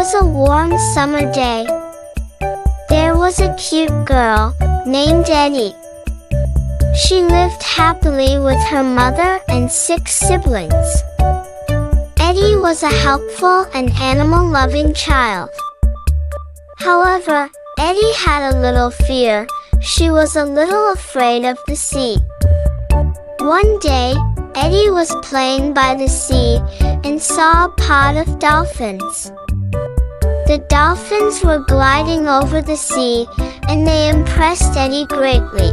was a warm summer day. There was a cute girl named Eddy. She lived happily with her mother and 6 siblings. Eddy was a helpful and animal-loving child. However, Eddy had a little fear. She was a little afraid of the sea. One day, Eddy was playing by the sea and saw a pod of dolphins. The dolphins were gliding over the sea, and they impressed Eddy greatly.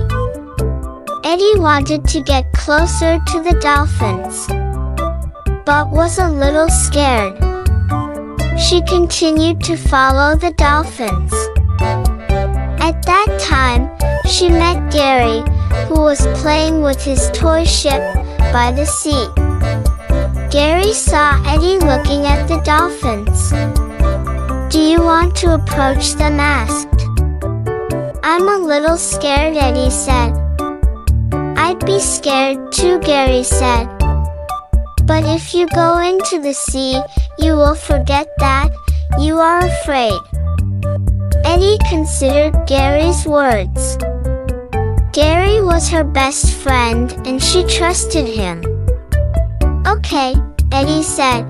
Eddy wanted to get closer to the dolphins, but was a little scared. She continued to follow the dolphins. At that time, she met Gary, who was playing with his toy ship by the sea. Gary saw Eddy looking at the dolphins. "Do you want to approach them?" asked. "I'm a little scared," Eddy said. "I'd be scared too," Gary said. "But if you go into the sea, you will forget that you are afraid." Eddy considered Gary's words. Gary was her best friend and she trusted him. "Okay," Eddy said.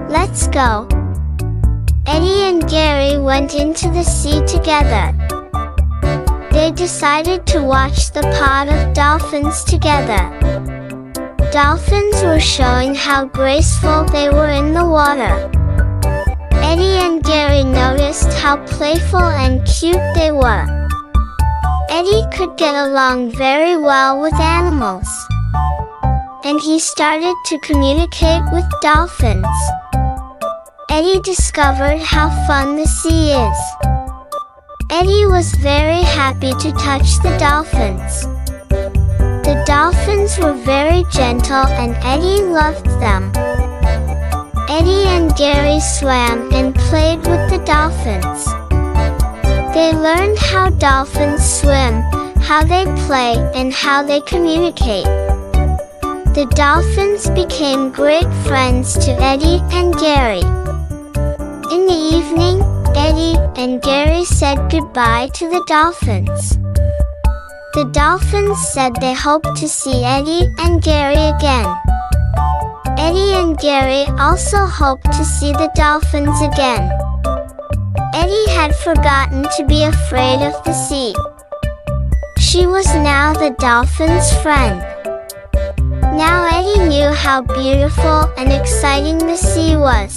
"Let's go." Eddy and Gary went into the sea together. They decided to watch the pod of dolphins together. Dolphins were showing how graceful they were in the water. Eddy and Gary noticed how playful and cute they were. Eddy could get along very well with animals, and he started to communicate with dolphins. Eddy discovered how fun the sea is. Eddy was very happy to touch the dolphins. The dolphins were very gentle and Eddy loved them. Eddy and Gary swam and played with the dolphins. They learned how dolphins swim, how they play, and how they communicate. The dolphins became great friends to Eddy and Gary. In the evening, Eddy and Gary said goodbye to the dolphins. The dolphins said they hoped to see Eddy and Gary again. Eddy and Gary also hoped to see the dolphins again. Eddy had forgotten to be afraid of the sea. She was now the dolphins' friend. Now Eddy knew how beautiful and exciting the sea was.